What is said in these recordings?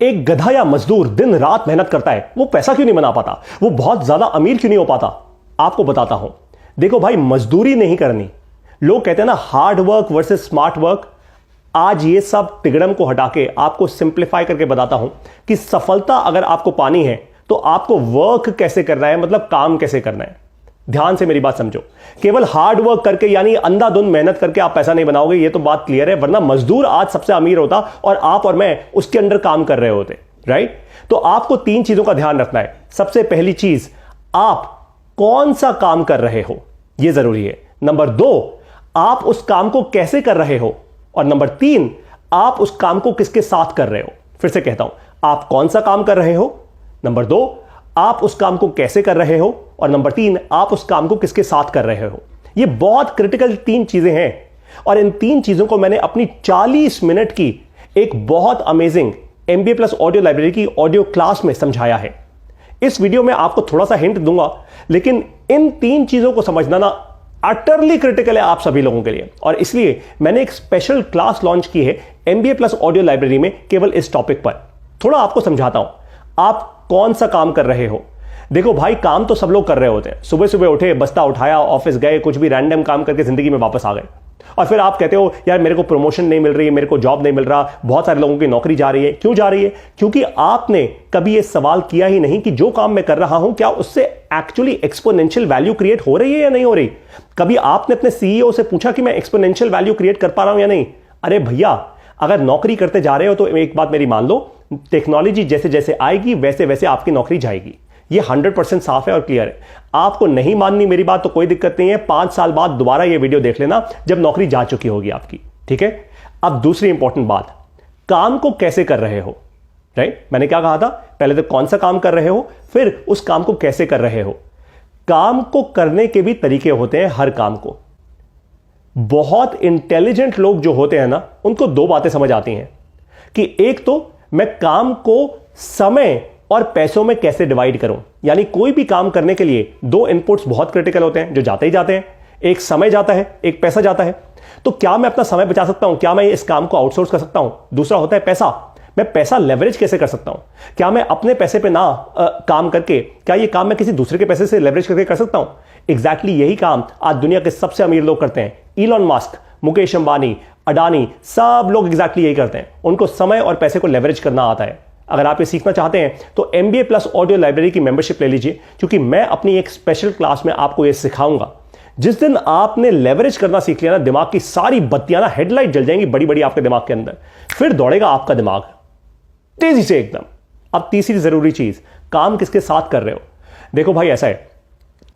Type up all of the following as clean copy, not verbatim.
एक गधा या मजदूर दिन रात मेहनत करता है, वो पैसा क्यों नहीं बना पाता? वो बहुत ज्यादा अमीर क्यों नहीं हो पाता? आपको बताता हूं। देखो भाई, मजदूरी नहीं करनी। लोग कहते हैं ना, hard work versus smart work. आज ये सब तिगड़म को हटा के आपको सिंप्लीफाई करके बताता हूं कि सफलता अगर आपको पानी है तो आपको वर्क कैसे करना है, मतलब काम कैसे करना है। ध्यान से मेरी बात समझो। केवल हार्ड वर्क करके यानी अंधाधुंध मेहनत करके आप पैसा नहीं बनाओगे, ये तो बात क्लियर है। वरना मजदूर आज सबसे अमीर होता और आप और मैं उसके अंडर काम कर रहे होते, राइट? तो आपको 3 चीजों का ध्यान रखना है। सबसे पहली चीज, आप कौन सा काम कर रहे हो, यह जरूरी है। नंबर 2, आप उस काम को कैसे कर रहे हो। और नंबर 3, आप उस काम को किसके साथ कर रहे हो। फिर से कहता हूं, आप कौन सा काम कर रहे हो, नंबर 2 आप उस काम को कैसे कर रहे हो, और नंबर 3 आप उस काम को किसके साथ कर रहे हो। ये बहुत क्रिटिकल 3 चीजें हैं और इन 3 चीजों को मैंने अपनी 40 मिनट की एक बहुत amazing MBA plus audio library की ऑडियो क्लास में समझाया है। इस वीडियो में आपको थोड़ा सा हिंट दूंगा, लेकिन इन 3 चीजों को समझना ना अटरली क्रिटिकल है आप सभी लोगों के लिए, और इसलिए मैंने एक स्पेशल क्लास लॉन्च की है MBA प्लस ऑडियो लाइब्रेरी में केवल इस टॉपिक पर। थोड़ा आपको समझाता हूं, आप कौन सा काम कर रहे हो। देखो भाई, काम तो सब लोग कर रहे होते हैं। सुबह सुबह उठे, बस्ता उठाया, ऑफिस गए, कुछ भी रैंडम काम करके जिंदगी में वापस आ गए, और फिर आप कहते हो यार मेरे को प्रमोशन नहीं मिल रही है, मेरे को जॉब नहीं मिल रहा। बहुत सारे लोगों की नौकरी जा रही है। क्यों जा रही है? क्योंकि आपने कभी यह सवाल किया ही नहीं कि जो काम मैं कर रहा हूं क्या उससे एक्चुअली एक्सपोनेंशियल वैल्यू क्रिएट हो रही है या नहीं हो रही। कभी आपने अपने CEO से पूछा कि मैं एक्सपोनेंशियल वैल्यू क्रिएट कर पा रहा हूं या नहीं? अरे भैया, अगर नौकरी करते जा रहे हो तो एक बात मेरी मान लो, टेक्नोलॉजी जैसे जैसे आएगी वैसे वैसे आपकी नौकरी जाएगी। ये 100% साफ है और क्लियर है। आपको नहीं माननी मेरी बात तो कोई दिक्कत नहीं है। 5 साल बाद दोबारा ये वीडियो देख लेना जब नौकरी जा चुकी होगी आपकी, ठीक है? अब दूसरी इंपॉर्टेंट बात, काम को कैसे कर रहे हो, राइट? मैंने क्या कहा था? पहले तो कौन सा काम कर रहे हो, फिर उस काम को कैसे कर रहे हो। काम को करने के भी तरीके होते हैं हर काम को। बहुत इंटेलिजेंट लोग जो होते हैं ना, उनको 2 बातें समझ आती हैं कि एक तो मैं काम को समय और पैसों में कैसे डिवाइड करूं। यानी कोई भी काम करने के लिए 2 इनपुट्स बहुत क्रिटिकल होते हैं जो जाते ही जाते हैं। एक समय जाता है, एक पैसा जाता है। तो क्या मैं अपना समय बचा सकता हूं? क्या मैं इस काम को आउटसोर्स कर सकता हूं? दूसरा होता है पैसा। मैं पैसा लेवरेज कैसे कर सकता हूं? क्या मैं अपने पैसे पे ना काम करके, क्या ये काम मैं किसी दूसरे के पैसे से लेवरेज करके कर सकता हूं? एग्जैक्टली यही काम आज दुनिया के सबसे अमीर लोग करते हैं। इलॉन मस्क, मुकेश अंबानी, अडानी, सब लोग एग्जैक्टली यही करते हैं। उनको समय और पैसे को लेवरेज करना आता है। अगर आप ये सीखना चाहते हैं तो MBA प्लस ऑडियो लाइब्रेरी की मेंबरशिप ले लीजिए, क्योंकि मैं अपनी एक स्पेशल क्लास में आपको ये सिखाऊंगा। जिस दिन आपने लेवरेज करना सीख लिया ना, दिमाग की सारी बत्तियां ना हेडलाइट जल जाएंगी बड़ी बड़ी आपके दिमाग के अंदर। फिर दौड़ेगा आपका दिमाग तेजी से एकदम। अब तीसरी जरूरी चीज, काम किसके साथ कर रहे हो। देखो भाई, ऐसा है,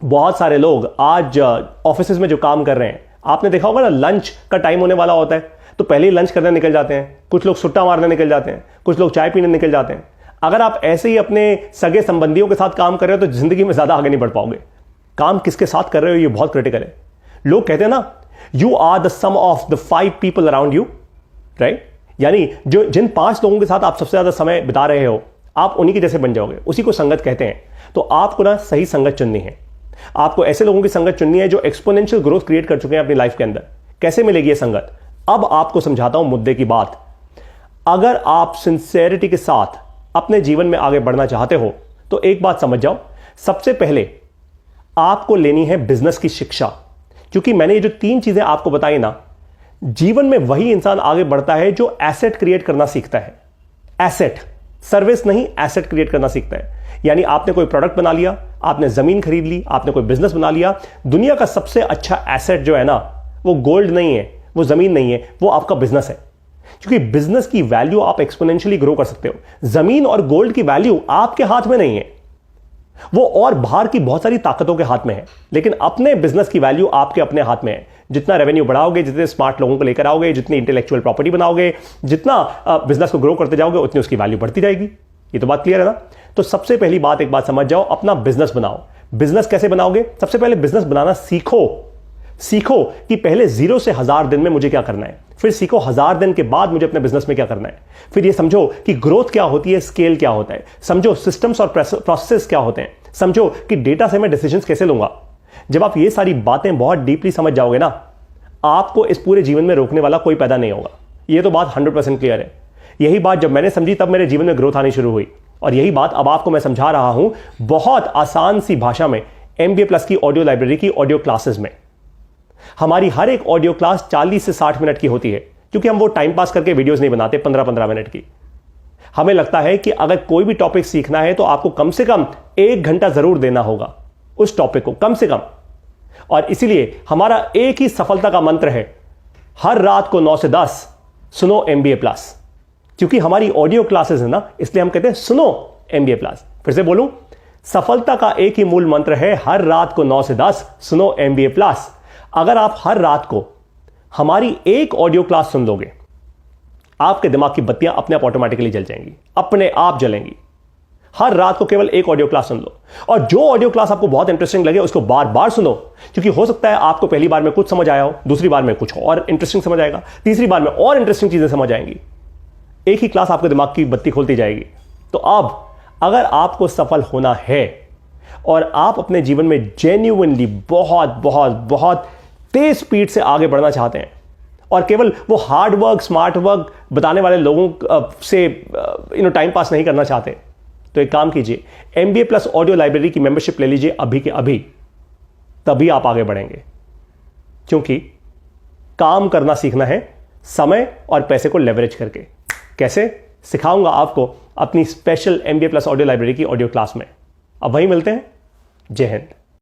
बहुत सारे लोग आज ऑफिस में जो काम कर रहे हैं, आपने देखा होगा ना, लंच का टाइम होने वाला होता है तो पहले ही लंच करने निकल जाते हैं। कुछ लोग सुट्टा मारने निकल जाते हैं, कुछ लोग चाय पीने निकल जाते हैं। अगर आप ऐसे ही अपने सगे संबंधियों के साथ काम कर रहे हो तो जिंदगी में ज्यादा आगे नहीं बढ़ पाओगे। काम किसके साथ कर रहे हो, ये बहुत क्रिटिकल है। लोग कहते हैं ना, you are the sum of the 5 people around you, right? यानी जिन 5 लोगों के साथ आप सबसे ज्यादा समय बिता रहे हो, आप उन्हीं के जैसे बन जाओगे। उसी को संगत कहते हैं। तो आपको ना सही संगत चुननी है। आपको ऐसे लोगों की संगत चुननी है जो एक्सपोनेंशियल ग्रोथ क्रिएट कर चुके हैं अपनी लाइफ के अंदर। कैसे मिलेगी ये संगत? अब आपको समझाता हूं मुद्दे की बात। अगर आप सिंसेरिटी के साथ अपने जीवन में आगे बढ़ना चाहते हो तो एक बात समझ जाओ, सबसे पहले आपको लेनी है बिजनेस की शिक्षा। क्योंकि मैंने ये जो 3 चीजें आपको बताई ना, जीवन में वही इंसान आगे बढ़ता है जो एसेट क्रिएट करना सीखता है। एसेट, सर्विस नहीं, एसेट क्रिएट करना सीखता है। यानी आपने कोई प्रोडक्ट बना लिया, आपने जमीन खरीद ली, आपने कोई बिजनेस बना लिया। दुनिया का सबसे अच्छा एसेट जो है ना, वो गोल्ड नहीं है, वो जमीन नहीं है, वो आपका बिजनेस है। क्योंकि बिजनेस की वैल्यू आप एक्सपोनेंशियली ग्रो कर सकते हो। जमीन और गोल्ड की वैल्यू आपके हाथ में नहीं है, वो और बाहर की बहुत सारी ताकतों के हाथ में है। लेकिन अपने बिजनेस की वैल्यू आपके अपने हाथ में है। जितना रेवेन्यू बढ़ाओगे, जितने स्मार्ट लोगों को लेकर आओगे, जितनी इंटेलेक्चुअल प्रॉपर्टी बनाओगे, जितना बिजनेस को ग्रो करते जाओगे, उतनी उसकी वैल्यू बढ़ती जाएगी। ये तो बात क्लियर है ना? तो सबसे पहली बात, एक बात समझ जाओ, अपना बिजनेस बनाओ। बिजनेस कैसे बनाओगे? सबसे पहले बिजनेस बनाना सीखो कि पहले 0 से 1000 दिन में मुझे क्या करना है। फिर सीखो 1000 दिन के बाद मुझे अपने बिजनेस में क्या करना है। फिर ये समझो कि ग्रोथ क्या होती है, स्केल क्या होता है। समझो सिस्टम्स और प्रोसेस क्या होते हैं। समझो कि डेटा से मैं डिसीजंस कैसे लूंगा। जब आप ये सारी बातें बहुत डीपली समझ जाओगे ना, आपको इस पूरे जीवन में रोकने वाला कोई पैदा नहीं होगा। ये तो बात 100% क्लियर है। यही बात जब मैंने समझी तब मेरे जीवन में ग्रोथ आनी शुरू हुई, और यही बात अब आपको मैं समझा रहा हूं बहुत आसान सी भाषा में MBA प्लस की ऑडियो लाइब्रेरी की ऑडियो क्लासेस में। हमारी हर एक ऑडियो क्लास 40 से 60 मिनट की होती है, क्योंकि हम वो टाइम पास करके वीडियोस नहीं बनाते 15-15 मिनट की। हमें लगता है कि अगर कोई भी टॉपिक सीखना है तो आपको कम से कम 1 घंटा जरूर देना होगा उस टॉपिक को, कम से कम। और इसीलिए हमारा एक ही सफलता का मंत्र है, हर रात को 9 से 10 सुनो MBA प्लस। क्योंकि हमारी ऑडियो क्लासेस है ना, इसलिए हम कहते हैं सुनो MBA प्लस। फिर से बोलूं, सफलता का एक ही मूल मंत्र है, हर रात को 9 से 10 सुनो MBA प्लस। अगर आप हर रात को हमारी एक ऑडियो क्लास सुन लोगे, आपके दिमाग की बत्तियां अपने आप ऑटोमेटिकली जल जाएंगी, अपने आप जलेंगी। हर रात को केवल एक ऑडियो क्लास सुन लो, और जो ऑडियो क्लास आपको बहुत इंटरेस्टिंग लगे उसको बार बार सुनो, क्योंकि हो सकता है आपको पहली बार में कुछ समझ आया हो, दूसरी बार में कुछ और इंटरेस्टिंग समझ आएगा, तीसरी बार में और इंटरेस्टिंग चीजें समझ आएंगी। एक ही क्लास आपके दिमाग की बत्ती खोलती जाएगी। तो अब अगर आपको सफल होना है और आप अपने जीवन में जेन्युइनली बहुत बहुत बहुत तेज स्पीड से आगे बढ़ना चाहते हैं, और केवल वो हार्ड वर्क स्मार्ट वर्क बताने वाले लोगों से टाइम पास नहीं करना चाहते, तो एक काम कीजिए, MBA प्लस ऑडियो लाइब्रेरी की मेंबरशिप ले लीजिए अभी के अभी। तभी आप आगे बढ़ेंगे, क्योंकि काम करना सीखना है समय और पैसे को लेवरेज करके। कैसे सिखाऊंगा आपको अपनी special MBA plus audio library की ऑडियो क्लास में। अब वहीं मिलते हैं। जय हिंद।